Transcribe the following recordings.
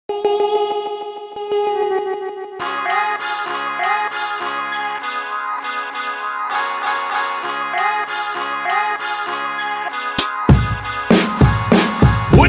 What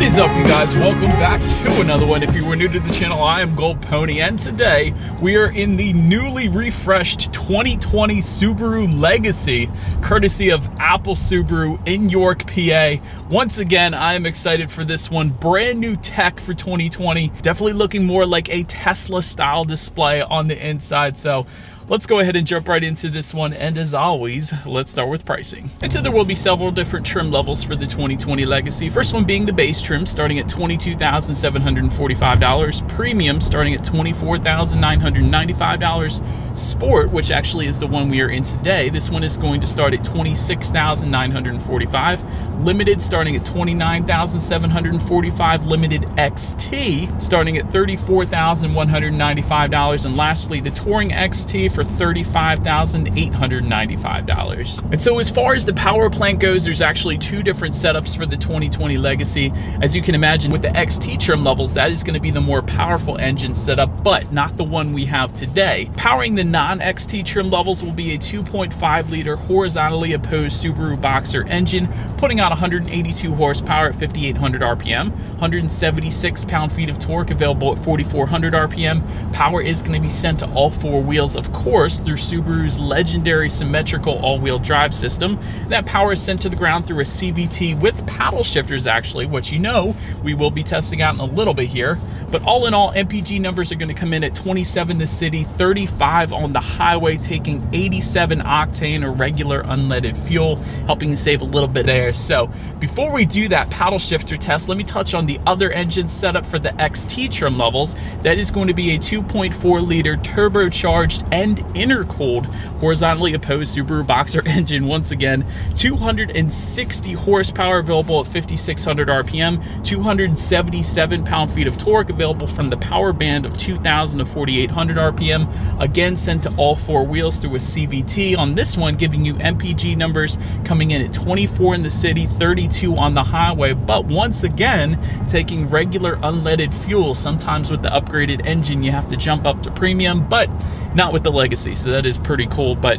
is up, you guys? Welcome back to another one. If you were new to the channel, I am Gold Pony, and today we are in the newly refreshed 2020 Subaru Legacy, courtesy of Apple Subaru in York, PA. Once again, I am excited for this one. Brand new tech for 2020. Definitely looking more like a Tesla style display on the inside. So let's go ahead and jump right into this one, and as always, let's start with pricing. And so there will be several different trim levels for the 2020 Legacy. First one being the base trim, starting at $22,745. Premium, starting at $24,995. Sport, which actually is the one we are in today, this one is going to start at $26,945. Limited, starting at $29,745. Limited XT, starting at $34,195. And lastly, the Touring XT for $35,895. And so as far as the power plant goes, there's actually two different setups for the 2020 Legacy. As you can imagine, with the XT trim levels, that is going to be the more powerful engine setup, but not the one we have today. Powering the non-XT trim levels will be a 2.5 liter horizontally opposed Subaru Boxer engine, putting out 182 horsepower at 5,800 RPM, 176 pound-feet of torque available at 4,400 RPM. Power is going to be sent to all four wheels, of course, through Subaru's legendary symmetrical all-wheel drive system. That power is sent to the ground through a CVT with paddle shifters, actually, which you know we will be testing out in a little bit here. But all in all, MPG numbers are going to come in at 27 in the city, 35 on the highway, taking 87 octane or regular unleaded fuel, helping to save a little bit there. So before we do that paddle shifter test, let me touch on the other engine setup for the XT trim levels. That is going to be a 2.4 liter turbocharged and intercooled horizontally opposed Subaru Boxer engine. Once again, 260 horsepower available at 5,600 RPM, 277 pound-feet of torque available from the power band of 2,000 to 4,800 RPM. Again, sent to all four wheels through a CVT. On this one, giving you MPG numbers coming in at 24 in the city, 32 on the highway, but once again, taking regular unleaded fuel. Sometimes with the upgraded engine, you have to jump up to premium, but not with the Legacy, so that is pretty cool. But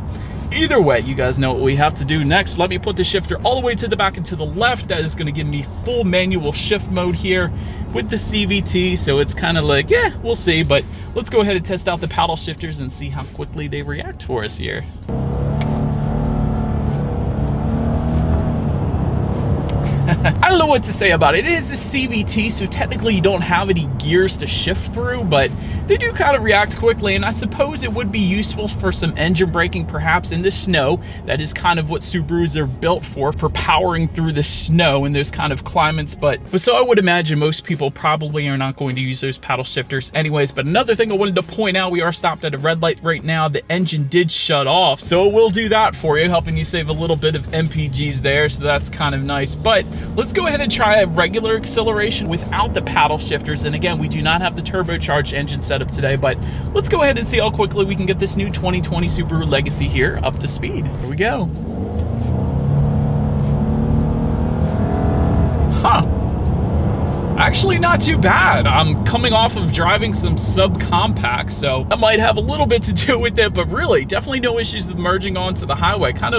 either way, you guys know what we have to do next. Let me put the shifter all the way to the back and to the left. That is going to give me full manual shift mode here with the CVT, so it's kind of like, yeah, we'll see. But let's go ahead and test out the paddle shifters and see how quickly they react for us here. I don't know what to say about it. It is a CVT, so technically you don't have any gears to shift through, but they do kind of react quickly, and I suppose it would be useful for some engine braking perhaps in the snow. That is kind of what Subarus are built for powering through the snow in those kind of climates. But so I would imagine most people probably are not going to use those paddle shifters anyways. But another thing I wanted to point out, we are stopped at a red light right now. The engine did shut off, so it will do that for you, helping you save a little bit of MPGs there, so that's kind of nice. But let's go ahead and try a regular acceleration without the paddle shifters. And again, we do not have the turbocharged engine setup today, but let's go ahead and see how quickly we can get this new 2020 Subaru Legacy here up to speed. Here we go. Huh. Actually, not too bad. I'm coming off of driving some subcompacts, so that might have a little bit to do with it, but really, definitely no issues with merging onto the highway. Kind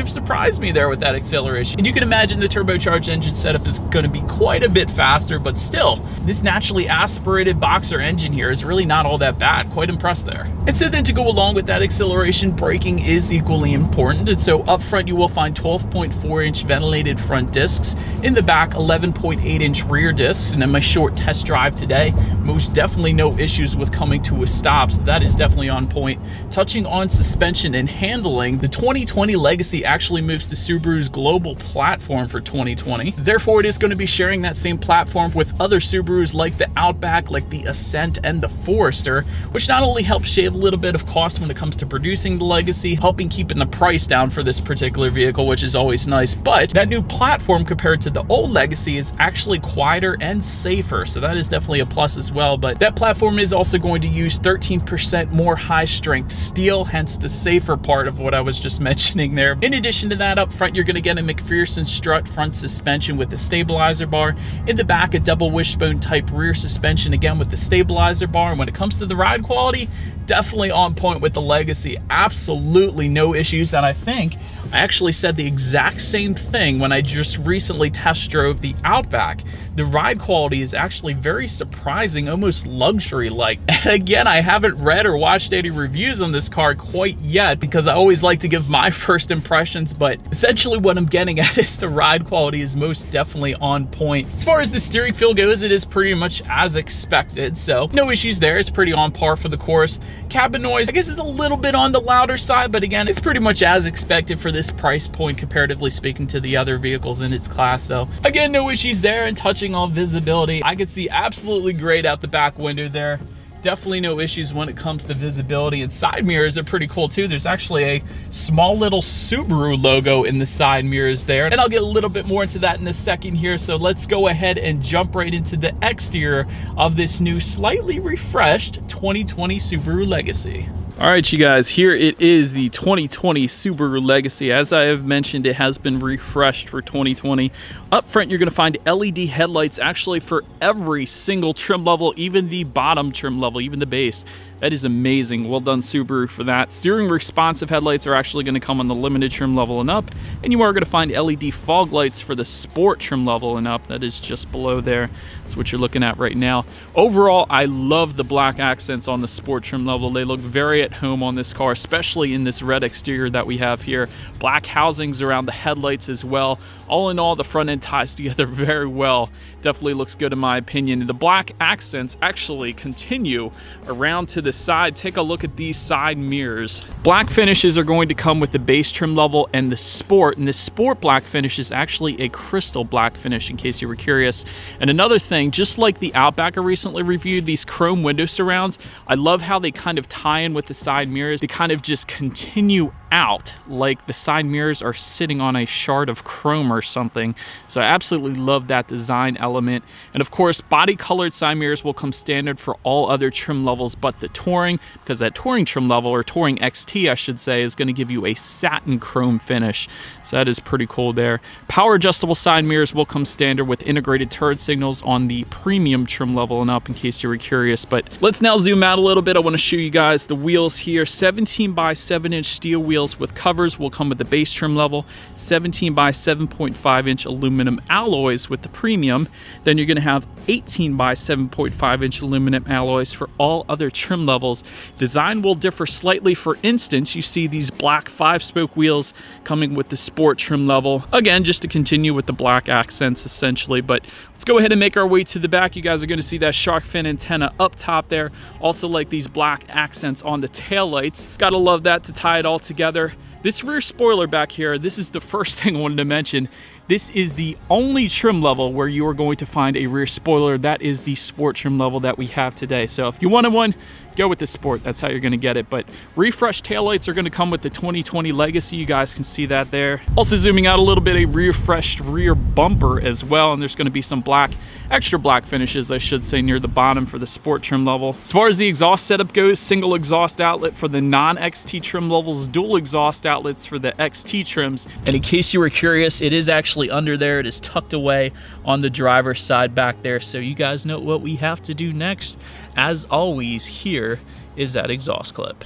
of surprised me there with that acceleration. And you can imagine the turbocharged engine setup is going to be quite a bit faster, but still, this naturally aspirated Boxer engine here is really not all that bad. Quite impressed there. And so then to go along with that acceleration, braking is equally important. And so up front, you will find 12.4-inch ventilated front discs. In the back, 11.8-inch rear discs. And in my short test drive today, most definitely no issues with coming to a stop. So that is definitely on point. Touching on suspension and handling, the 2020 Legacy actually moves to Subaru's global platform for 2020. Therefore, it is going to be sharing that same platform with other Subarus like the Outback, like the Ascent, and the Forester, which not only helps shave a little bit of cost when it comes to producing the Legacy, helping keeping the price down for this particular vehicle, which is always nice, but that new platform compared to the old Legacy is actually quieter and safer, so that is definitely a plus as well. But that platform is also going to use 13% more high-strength steel, hence the safer part of what I was just mentioning there. there. In addition to that, up front, you're going to get a McPherson strut front suspension with the stabilizer bar. In the back, a double wishbone type rear suspension, again with the stabilizer bar. And when it comes to the ride quality, definitely on point with the Legacy. Absolutely no issues. And I think I actually said the exact same thing when I just recently test drove the Outback. The ride quality is actually very surprising, almost luxury-like. And again, I haven't read or watched any reviews on this car quite yet because I always like to give my first impressions, but essentially what I'm getting at is the ride quality is most definitely on point. As far as the steering feel goes, it is pretty much as expected, so no issues there. It's pretty on par for the course. Cabin noise, I guess, is a little bit on the louder side, but again, it's pretty much as expected for this price point, comparatively speaking to the other vehicles in its class. So again, no issues there. And touching on visibility, I could see absolutely great out the back window there. Definitely no issues when it comes to visibility, and side mirrors are pretty cool too. There's actually a small little Subaru logo in the side mirrors there, and I'll get a little bit more into that in a second here. So let's go ahead and jump right into the exterior of this new, slightly refreshed 2020 Subaru Legacy. All right, you guys, here it is, the 2020 Subaru Legacy. As I have mentioned, it has been refreshed for 2020. Up front, you're going to find LED headlights actually for every single trim level, even the bottom trim level, even the base. That is amazing. Well done, Subaru, for that. Steering responsive headlights are actually going to come on the limited trim level and up, and you are going to find LED fog lights for the sport trim level and up. That is just below there. That's what you're looking at right now. Overall, I love the black accents on the sport trim level. They look very at home on this car, especially in this red exterior that we have here. Black housings around the headlights as well. All in all, the front end ties together very well. Definitely looks good in my opinion. The black accents actually continue around to the side. Take a look at these side mirrors. Black finishes are going to come with the base trim level and the sport, and the sport black finish is actually a crystal black finish, in case you were curious. And another thing, just like the Outback I recently reviewed, these chrome window surrounds, I love how they kind of tie in with the side mirrors. They kind of just continue out like the side mirrors are sitting on a shard of chrome or something. So I absolutely love that design element. And of course, body colored side mirrors will come standard for all other trim levels but the Touring, because that Touring trim level, or Touring XT I should say, is going to give you a satin chrome finish. So that is pretty cool there. Power adjustable side mirrors will come standard with integrated turret signals on the premium trim level and up, in case you were curious. But let's now zoom out a little bit. I want to show you guys the wheels here. 17 by 7 inch steel wheels with covers will come with the base trim level. 17 by 7.5 inch aluminum alloys with the premium. Then you're going to have 18 by 7.5 inch aluminum alloys for all other trim levels. Design will differ slightly. For instance, you see these black 5-spoke wheels coming with the sport trim level. Again, just to continue with the black accents essentially. But let's go ahead and make our way to the back. You guys are going to see that shark fin antenna up top there. Also like these black accents on the taillights. Gotta love that to tie it all together. This rear spoiler back here, this is the first thing I wanted to mention. This is the only trim level where you are going to find a rear spoiler. That is the sport trim level that we have today. So if you wanted one, go with the sport. That's how you're going to get it. But refreshed taillights are going to come with the 2020 Legacy. You guys can see that there. Also zooming out a little bit, a refreshed rear bumper as well. And there's going to be some black, extra black finishes, I should say, near the bottom for the sport trim level. As far as the exhaust setup goes, single exhaust outlet for the non-XT trim levels, dual exhaust outlets for the XT trims. And in case you were curious, it is actually under there. It is tucked away on the driver's side back there. So you guys know what we have to do next. As always, here is that exhaust clip.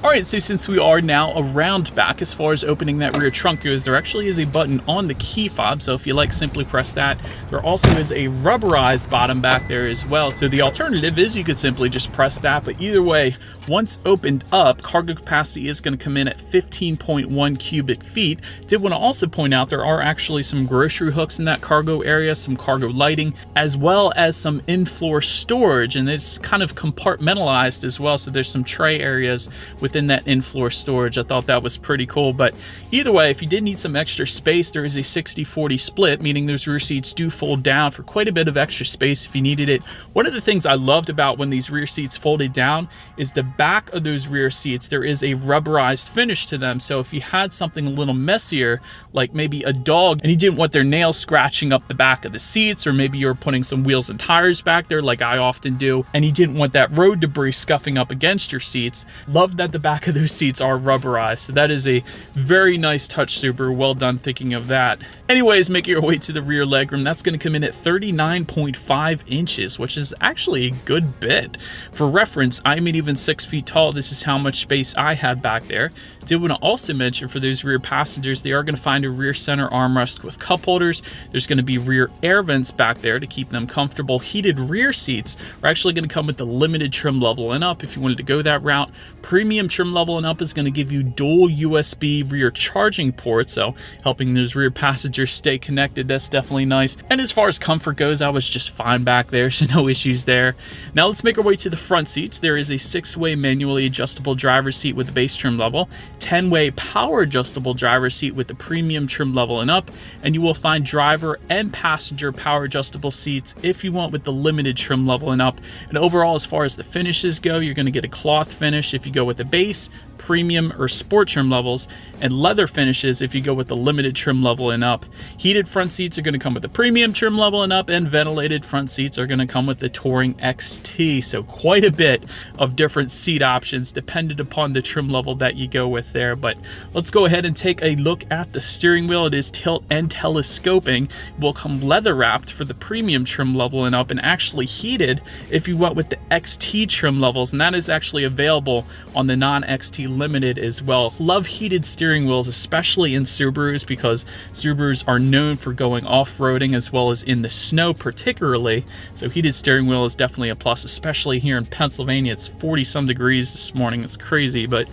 All right, so since we are now around back, as far as opening that rear trunk goes, there actually is a button on the key fob. So if you like, simply press that. There also is a rubberized bottom back there as well. So the alternative is you could simply just press that. But either way, once opened up, cargo capacity is going to come in at 15.1 cubic feet. Did want to also point out there are actually some grocery hooks in that cargo area, some cargo lighting, as well as some in-floor storage. And it's kind of compartmentalized as well. So there's some tray areas within and that in-floor storage. I thought that was pretty cool. But either way, if you did need some extra space, there is a 60-40 split, meaning those rear seats do fold down for quite a bit of extra space if you needed it. One of the things I loved about when these rear seats folded down is the back of those rear seats, there is a rubberized finish to them. So if you had something a little messier, like maybe a dog, and you didn't want their nails scratching up the back of the seats, or maybe you were putting some wheels and tires back there like I often do, and you didn't want that road debris scuffing up against your seats, love that the back of those seats are rubberized. So that is a very nice touch, Subaru. Well done thinking of that. Anyways, making your way to the rear legroom, that's going to come in at 39.5 inches, which is actually a good bit. For reference, I'm even 6 feet tall. This is how much space I had back there. Did want to also mention for those rear passengers, they are going to find a rear center armrest with cup holders. There's going to be rear air vents back there to keep them comfortable. Heated rear seats are actually going to come with the limited trim level and up if you wanted to go that route. Premium trim level and up is going to give you dual USB rear charging ports, so helping those rear passengers stay connected. That's definitely nice. And as far as comfort goes, I was just fine back there, so no issues there. Now let's make our way to the front seats. There is a 6-way manually adjustable driver's seat with the base trim level, 10-way power adjustable driver's seat with the premium trim level and up, and you will find driver and passenger power adjustable seats if you want with the limited trim level and up. And overall, as far as the finishes go, you're going to get a cloth finish if you go with the base, premium, or sport trim levels, and leather finishes if you go with the limited trim level and up. Heated front seats are going to come with the premium trim level and up, and ventilated front seats are going to come with the Touring XT. So quite a bit of different seat options dependent upon the trim level that you go with there. But let's go ahead and take a look at the steering wheel. It is tilt and telescoping. It will come leather wrapped for the premium trim level and up, and actually heated if you went with the XT trim levels, and that is actually available on the non-XT Limited as well. Love heated steering wheels, especially in Subarus, because Subarus are known for going off-roading as well as in the snow particularly. So heated steering wheel is definitely a plus, especially here in Pennsylvania. It's 40-some degrees this morning. It's crazy, but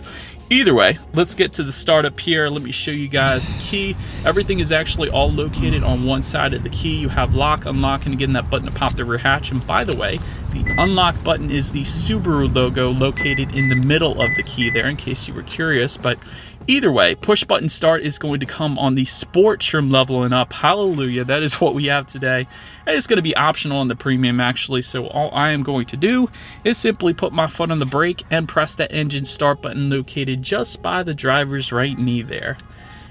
either way, let's get to the startup here. Let me show you guys the key. Everything is actually all located on one side of the key. You have lock, unlock, and again, that button to pop the rear hatch. And by the way, the unlock button is the Subaru logo located in the middle of the key there, in case you were curious. But either way, push button start is going to come on the sport trim level and up. Hallelujah, that is what we have today. And it's going to be optional on the premium actually, so all I am going to do is simply put my foot on the brake and press that engine start button located just by the driver's right knee there.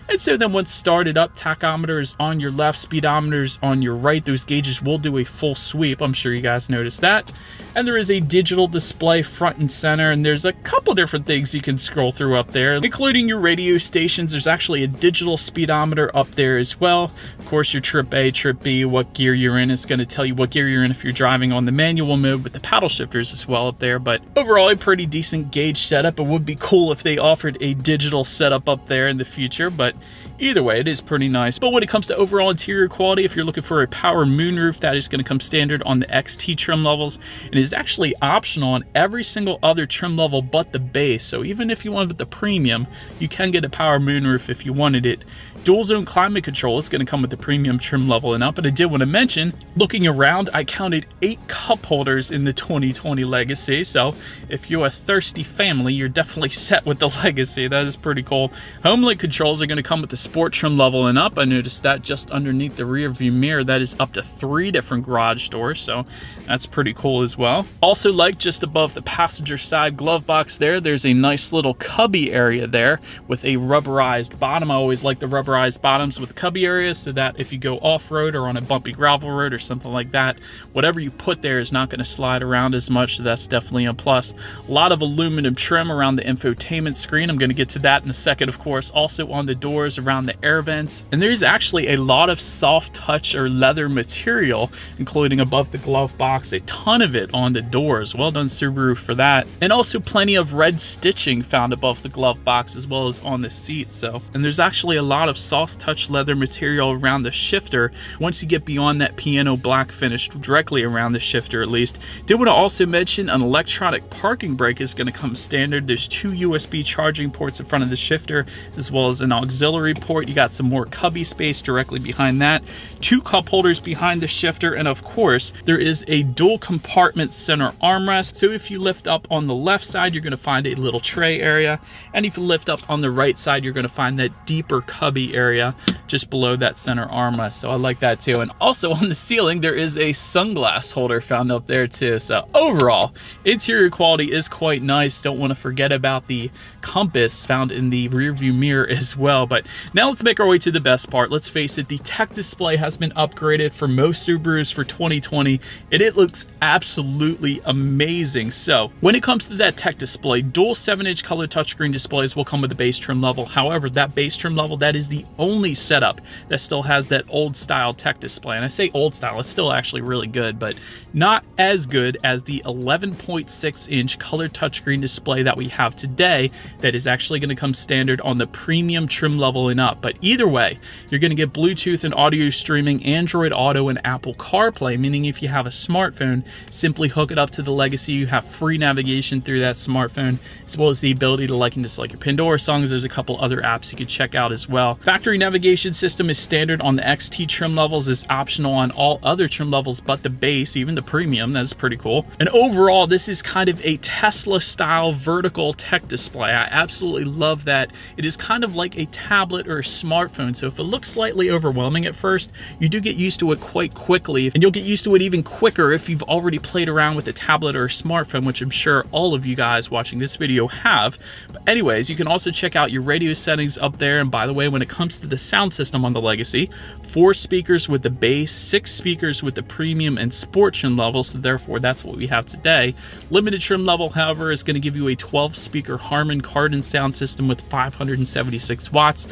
And so then once started up, tachometer is on your left, speedometer is on your right. Those gauges will do a full sweep. I'm sure you guys noticed that. And there is a digital display front and center, and there's a couple different things you can scroll through up there, including your radio stations. There's actually a digital speedometer up there as well. Of course, your trip A, trip B, what gear you're in. It's going to tell you what gear you're in if you're driving on the manual mode with the paddle shifters as well up there. But overall, a pretty decent gauge setup. It would be cool if they offered a digital setup up there in the future, but either way, it is pretty nice. But when it comes to overall interior quality, if you're looking for a power moonroof, that is going to come standard on the XT trim levels, and is actually optional on every single other trim level but the base. So even if you wanted the premium, you can get a power moonroof if you wanted it. Dual zone climate control is going to come with the premium trim level and up. And I did want to mention, looking around, I counted 8 cup holders in the 2020 Legacy. So if you're a thirsty family, you're definitely set with the Legacy. That is pretty cool. Home link controls are going to come with the sport trim level and up. I noticed that just underneath the rear view mirror, that is up to 3 different garage doors, so that's pretty cool as well. Also, like just above the passenger side glove box there's a nice little cubby area there with a rubberized bottom. I always like the rubberized bottoms with cubby areas, so that if you go off-road or on a bumpy gravel road or something like that, whatever you put there is not going to slide around as much, so that's definitely a plus. A lot of aluminum trim around the infotainment screen. I'm going to get to that in a second, of course. Also on the doors, around the air vents, and there's actually a lot of soft touch or leather material, including above the glove box, a ton of it on the doors. Well done, Subaru, for that. And also plenty of red stitching found above the glove box as well as on the seat. And there's actually a lot of soft touch leather material around the shifter once you get beyond that piano black finish, directly around the shifter at least. Did want to also mention an electronic parking brake is going to come standard. There's 2 USB charging ports in front of the shifter as well as an auxiliary port. You got some more cubby space directly behind that, 2 cup holders behind the shifter, and of course there is a dual compartment center armrest. So if you lift up on the left side, you're going to find a little tray area, and if you lift up on the right side, you're going to find that deeper cubby area just below that center armrest. So I like that too. And also on the ceiling there is a sunglass holder found up there too. So overall, interior quality is quite nice. Don't want to forget about the compass found in the rear view mirror as well. But now let's make our way to the best part. Let's face it, the tech display has been upgraded for most Subarus for 2020, and it looks absolutely amazing. So when it comes to that tech display, dual 7-inch color touchscreen displays will come with the base trim level. However, that base trim level, that is the only setup that still has that old style tech display. And I say old style, it's still actually really good, but not as good as the 11.6-inch color touchscreen display that we have today that is actually going to come standard on the premium trim level and up. But either way, you're going to get Bluetooth and audio streaming, Android Auto, and Apple CarPlay, meaning if you have a smartphone, simply hook it up to the Legacy. You have free navigation through that smartphone, as well as the ability to like and dislike your Pandora songs. There's a couple other apps you could check out as well. Factory navigation system is standard on the XT trim levels, is optional on all other trim levels but the base, even the premium. That's pretty cool. And overall, this is kind of a Tesla style vertical tech display. I absolutely love that. It is kind of like a tablet or a smartphone, so if it looks slightly overwhelming at first, you do get used to it quite quickly, and you'll get used to it even quicker if you've already played around with a tablet or a smartphone, which I'm sure all of you guys watching this video have. But anyways, you can also check out your radio settings up there. And by the way, when it comes to the sound system on the Legacy, 4 speakers with the base, 6 speakers with the premium and sport trim levels, so therefore that's what we have today. Limited trim level, however, is going to give you a 12-speaker Harman Kardon sound system with 576 watts.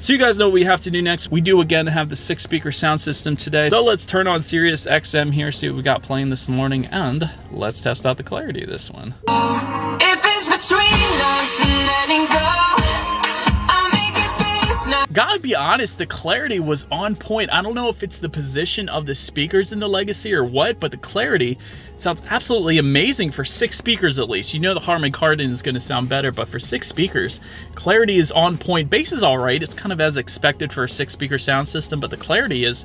So you guys know what we have to do next. We do again have the 6-speaker sound system today. So let's turn on Sirius XM here, see what we got playing this morning, and let's test out the clarity of this one. If it's between us and letting go, I'll make it face now. Gotta be honest, the clarity was on point. I don't know if it's the position of the speakers in the Legacy or what, but the clarity sounds absolutely amazing for 6 speakers at least. You know the Harman Kardon is going to sound better, but for 6 speakers, clarity is on point. Bass is all right. It's kind of as expected for a 6-speaker sound system, but the clarity is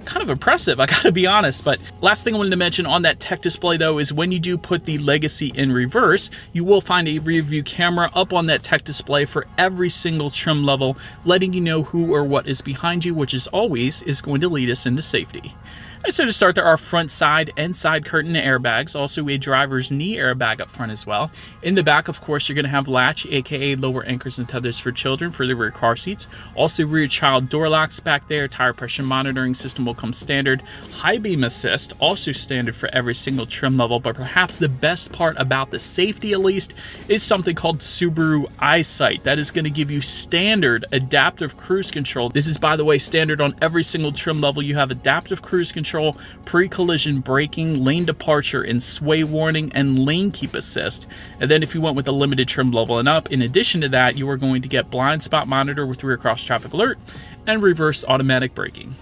kind of impressive, I gotta be honest. But last thing I wanted to mention on that tech display though is when you do put the Legacy in reverse, you will find a rear view camera up on that tech display for every single trim level, letting you know who or what is behind you, which is always is going to lead us into safety. And so to start, there are front side and side curtain airbags, also a driver's knee airbag up front as well. In the back, of course, you're going to have latch, aka lower anchors and tethers for children for the rear car seats. Also rear child door locks back there. Tire pressure monitoring system will come standard. High beam assist, also standard for every single trim level. But perhaps the best part about the safety, at least, is something called Subaru EyeSight. That is going to give you standard adaptive cruise control. This is, by the way, standard on every single trim level. You have adaptive cruise control, pre-collision braking, lane departure and sway warning, and lane keep assist. And then if you went with a limited trim level and up, in addition to that, you are going to get blind spot monitor with rear cross traffic alert and reverse automatic braking.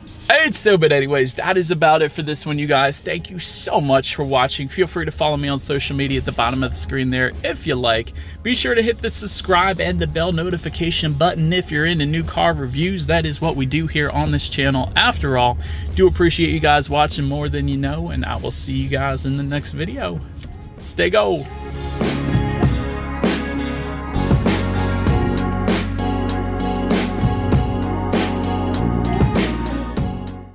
But anyways, that is about it for this one, you guys. Thank you so much for watching. Feel free to follow me on social media at the bottom of the screen there if you like. Be sure to hit the subscribe and the bell notification button if you're into new car reviews. That is what we do here on this channel. After all, do appreciate you guys watching more than you know, and I will see you guys in the next video. Stay go!